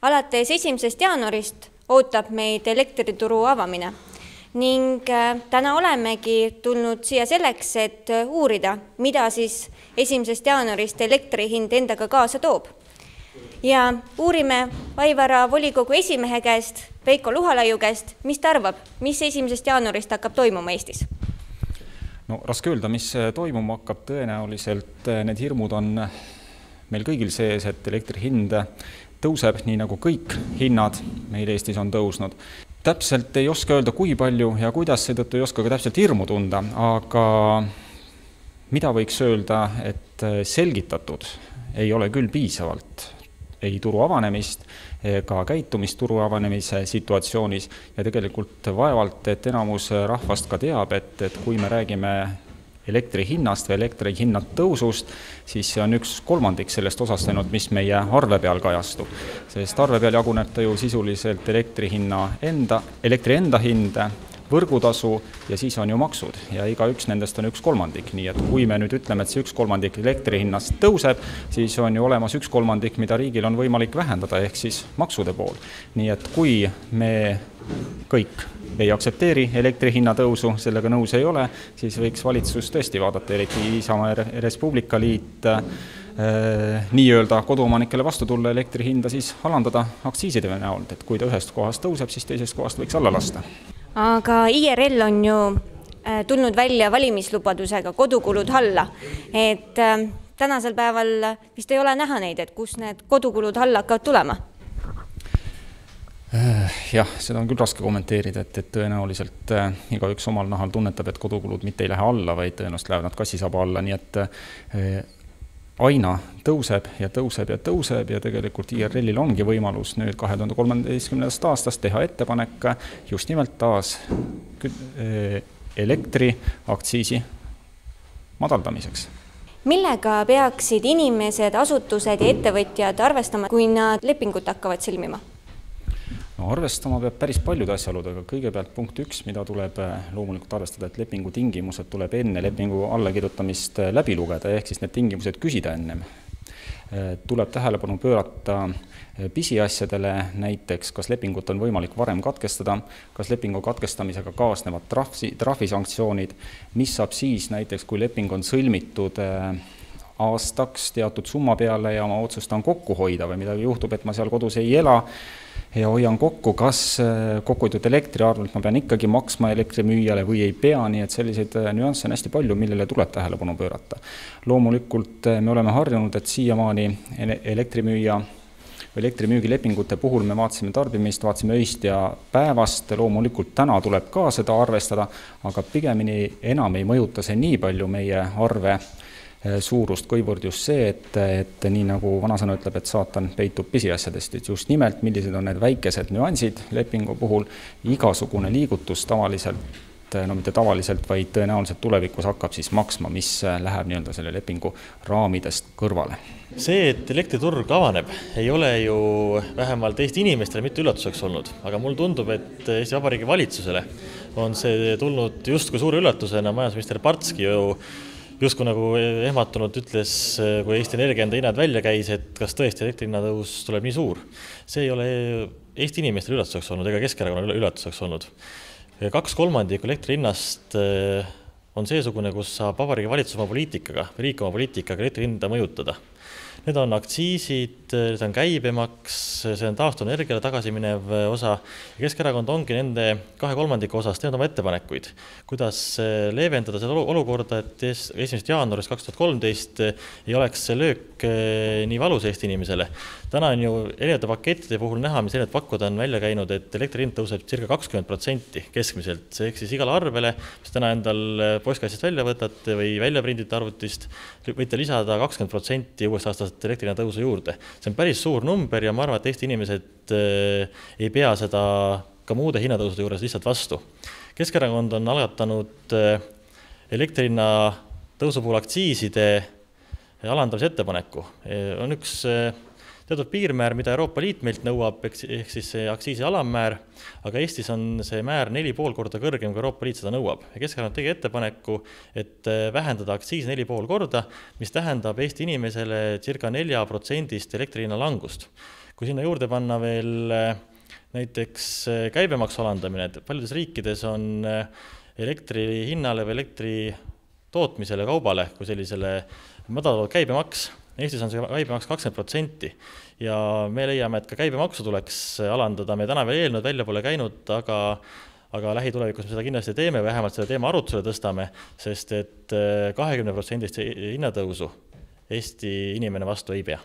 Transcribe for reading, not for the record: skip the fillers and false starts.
Alates 1. jaanuarist ootab meid elektrituru avamine ning täna olemegi tulnud siia selleks, et uurida, mida siis 1. jaanuarist elektri hind endaga kaasa toob. Ja uurime Vaivara volikogu esimehe käest, Veiko Luhalaiu käest, mis ta arvab, mis 1. jaanuarist hakkab toimuma Eestis? No raske öelda, mis toimuma hakkab, tõenäoliselt need hirmud on meil kõigil sees, et elektri hind tõuseb, nii nagu kõik hinnad meil Eestis on tõusnud. Täpselt ei oska öelda, kui palju ja kuidas, seetõttu ei oska ka täpselt hirmu tunda, aga mida võiks öelda, et selgitatud ei ole küll piisavalt ei turu avanemist ega käitumist turu avanemise situatsioonis ja tegelikult vaevalt, et enamus rahvast ka teab, et kui me räägime elektri hinnast või elektri hinnad tõusust, siis see on 1/3 sellest osast ainult, mis meie arve peal kajastub. Sest arve peal jaguneb ta ju sisuliselt elektri enda hind, võrgutasu ja siis on ju maksud ja iga üks nendest on 1/3. Nii et kui me nüüd ütleme, et see 1/3 elektri hinnast tõuseb, siis on ju olemas 1/3, mida riigil on võimalik vähendada, ehk siis maksude pool. Nii et kui me kõik ei aktsepteeri elektri hinna tõusu, sellega nõus ei ole, siis võiks valitsus tõesti vaadata, eriti Isamaa ja Res Publica Liit, nii-öelda koduomanikele vastu tulla elektri hinda siis alandada aktsiiside näol, et kui ta ühest kohast tõuseb, siis teisest kohast võiks alla lasta. Aga IRL on ju tulnud välja valimislubadusega kodukulud alla, et tänasel päeval vist ei ole näha neid, et kus need kodukulud alla hakkavad tulema? Jah, seda on küll raske kommenteerida, et tõenäoliselt igaüks omal nahal tunnetab, et kodukulud mitte ei lähe alla, vaid tõenäoliselt lähevad nad kassisaba alla, nii et aina tõuseb ja tõuseb ja tõuseb ja tegelikult IRL-il ongi võimalus nüüd 2013. aastast teha ettepanek just nimelt taas elektri aktsiisi madaldamiseks. Millega peaksid inimesed, asutused ja ettevõtjad arvestama, kui nad lepingut hakkavad sõlmima? No, arvestama peab päris paljude asjaoludega. Kõigepealt punkt 1, mida tuleb loomulikult arvestada, et lepingu tingimused tuleb enne lepingu allakirjutamist läbi lugeda, ehk siis need tingimused küsida ennem. Tuleb tähelepanu pöörata pisiasjadele, näiteks kas lepingut on võimalik varem katkestada, kas lepingu katkestamisega kaasnevad trahvisanktsioonid, mis saab siis näiteks, kui leping on sõlmitud aastaks teatud summa peale ja ma otsustan kokku hoida või midagi juhtub, et ma seal kodus ei ela ja hoian kokku, kas kokkuhoitud elektriarvelt ma pean ikkagi maksma elektrimüüjale või ei pea, nii et selliseid nüansse on hästi palju, millele tuleb tähelepanu pöörata. Loomulikult me oleme harjunud, et siiamaani elektrimüüja või elektrimüügilepingute puhul me vaatasime tarbimist, vaatasime öist ja päevast, loomulikult täna tuleb ka seda arvestada, aga pigemini enam ei mõjuta see nii palju meie arve suurust, kuivõrd just see, et nii nagu vanasõna ütleb, et saatan peitub pisiasjadest, et just nimelt, millised on need väikesed nüansid lepingu puhul, igasugune liigutus tavaliselt, no mitte tavaliselt, vaid tõenäoliselt tulevikus hakkab siis maksma, mis läheb nii-öelda selle lepingu raamidest kõrvale. See, et elektriturg avaneb, ei ole ju vähemalt Eesti inimestele mitte üllatuseks olnud, aga mul tundub, et Eesti Vabariigi valitsusele on see tulnud justkui suure üllatusena. Majandusminister Partski justkui nagu ehmatunud ütles, kui Eesti Energia enda hinnad välja käis, et kas tõesti elektrihinnatõus tuleb nii suur. See ei ole Eesti inimestele üllatuseks olnud ega Keskerakonna üllatuseks olnud. 2/3 elektrihinnast on seesugune, kus saab Vabariigi valitsus oma poliitikaga, riik oma poliitikaga elektrihinda mõjutada. Need on aktsiisid, need on käibemaks, see on taastuvenergiale tagasi minev osa. Keskerakond ongi nende 2/3 osas teinud oma ettepanekuid, kuidas leevendada seda olukorda, et 1. jaanuarist 2013 ei oleks see löök nii valus Eesti inimesele. Täna on ju erinevate pakettide puhul näha, mis erinevad pakkuda on välja käinud, et elektrihind tõuseb circa 20% keskmiselt. See ehk siis igale arvele, mis täna endal postkassist välja võtate või välja prindite arvutist, võite lisada 20% uuest aastast elektrihinna tõusu juurde. See on päris suur number ja ma arvan, et Eesti inimesed ei pea seda ka muude hinnatõusude juures lihtsalt vastu. Keskerakond on algatanud elektrihinna tõusu puhul aktsiiside alandamise ettepaneku. On üks teatud piirmäär, mida Euroopa Liit meilt nõuab, ehk siis see aktsiisi alammäär, aga Eestis on see määr 4,5 korda kõrgem, kui Euroopa Liit seda nõuab. Keskerakond tegi ettepaneku, et vähendada aktsiisi 4,5 korda, mis tähendab Eesti inimesele circa 4% elektrihinna langust. Kui sinna juurde panna veel näiteks käibemaksu alandamine, et paljudes riikides on elektri hinnale või elektri tootmisele kaubale kui sellisele madalal käibemaks. Eestis on see käibemaks 20% ja me leiame, et ka käibemaksu tuleks alandada. Me täna veel eelnõud välja pole käinud, aga lähitulevikus me seda kindlasti teeme, vähemalt selle teema arutusele tõstame, sest et 20% hinnatõusu Eesti inimene vastu ei pea.